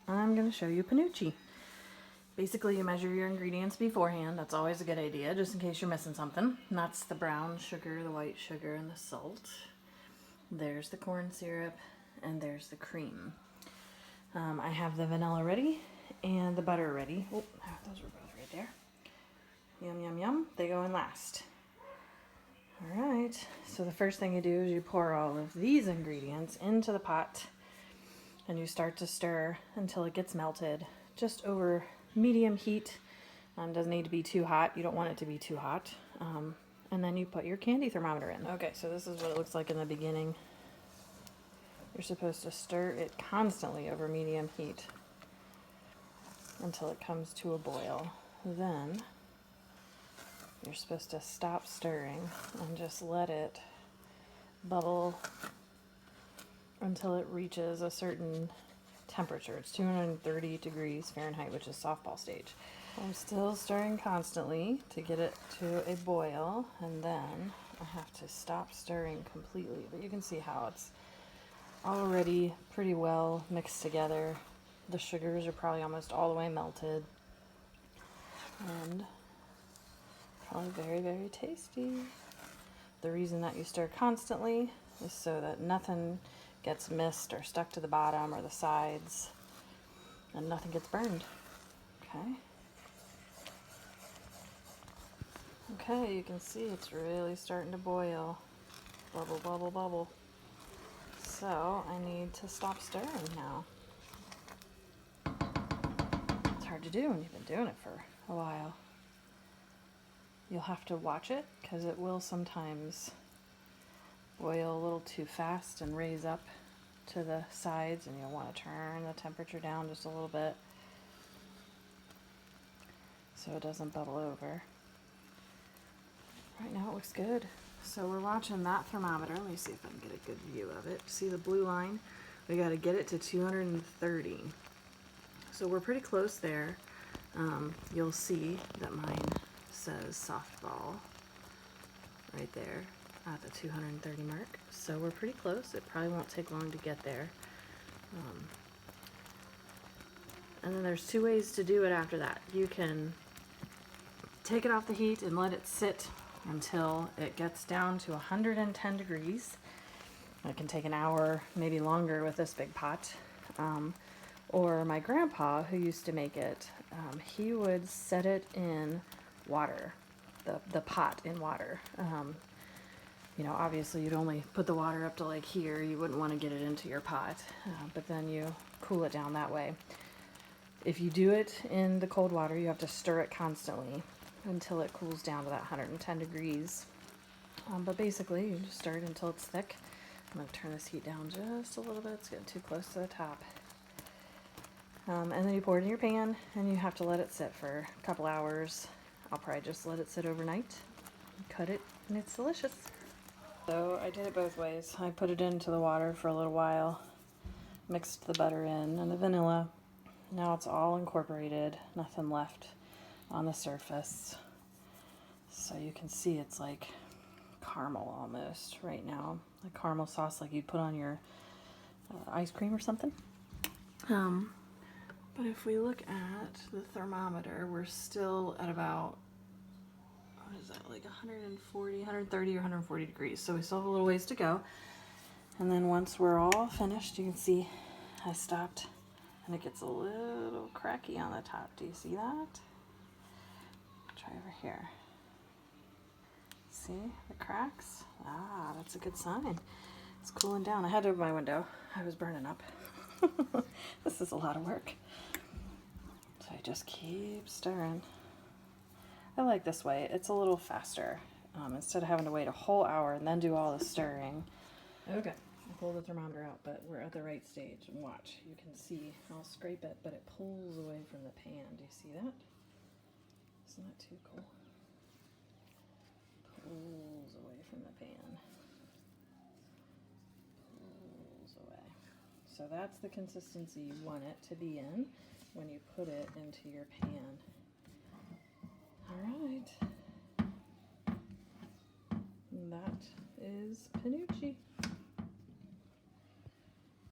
I'm going to show you Penuche. Basically, you measure your ingredients beforehand. That's always a good idea, just in case you're missing something. And that's the brown sugar, the white sugar, and the salt. There's the corn syrup, and there's the cream. I have the vanilla ready and the butter ready. Oh, those were both right there. Yum, yum, yum. They go in last. All right, so the first thing you do is you pour all of these ingredients into the pot and you start to stir until it gets melted, just over medium heat. Doesn't need to be too hot. You don't want it to be too hot. And then you put your candy thermometer in. Okay, so this is what it looks like in the beginning. You're supposed to stir it constantly over medium heat until it comes to a boil. Then you're supposed to stop stirring and just let it bubble until it reaches a certain temperature. It's 230 degrees Fahrenheit, which is softball stage. I'm still stirring constantly to get it to a boil, and then I have to stop stirring completely. But you can see how it's already pretty well mixed together. The sugars are probably almost all the way melted, and probably very, very tasty. The reason that you stir constantly is so that nothing gets missed or stuck to the bottom or the sides, and nothing gets burned. Okay, you can see it's really starting to boil. Bubble, bubble, bubble. So I need to stop stirring now. It's hard to do when you've been doing it for a while. You'll have to watch it because it will sometimes boil a little too fast and raise up to the sides, and you'll want to turn the temperature down just a little bit so it doesn't bubble over. Right now it looks good. So we're watching that thermometer. Let me see if I can get a good view of it. See the blue line? We got to get it to 230. So we're pretty close there. You'll see that mine says softball right there at the 230 mark. So we're pretty close. It probably won't take long to get there. And then there's two ways to do it after that. You can take it off the heat and let it sit until it gets down to 110 degrees. It can take an hour, maybe longer with this big pot. Or my grandpa, who used to make it, he would set it in water, the pot in water. You know, obviously you'd only put the water up to like here. You wouldn't want to get it into your pot, but then you cool it down that way. If you do it in the cold water, you have to stir it constantly until it cools down to that 110 degrees. But basically, you just stir it until it's thick. I'm going to turn this heat down just a little bit. It's getting too close to the top. And then you pour it in your pan, and you have to let it sit for a couple hours. I'll probably just let it sit overnight, cut it, and it's delicious. So I did it both ways. I put it into the water for a little while, mixed the butter in and the vanilla. Now it's all incorporated, nothing left on the surface. So you can see it's like caramel almost right now. Like caramel sauce like you'd put on your ice cream or something. But if we look at the thermometer, we're still at about, what is that, like 140, 130 or 140 degrees. So we still have a little ways to go. And then once we're all finished, you can see I stopped and it gets a little cracky on the top. Do you see that? Try over here. See the cracks? Ah, that's a good sign. It's cooling down. I had to open my window. I was burning up. This is a lot of work. So I just keep stirring. I like this way. It's a little faster. Instead of having to wait a whole hour and then do all the stirring. Okay, I pulled the thermometer out, but we're at the right stage. And watch, you can see, I'll scrape it, but it pulls away from the pan. Do you see that? Isn't that too cool? Pulls away from the pan. Pulls away. So that's the consistency you want it to be in when you put it into your pan. All right. That is Penuche.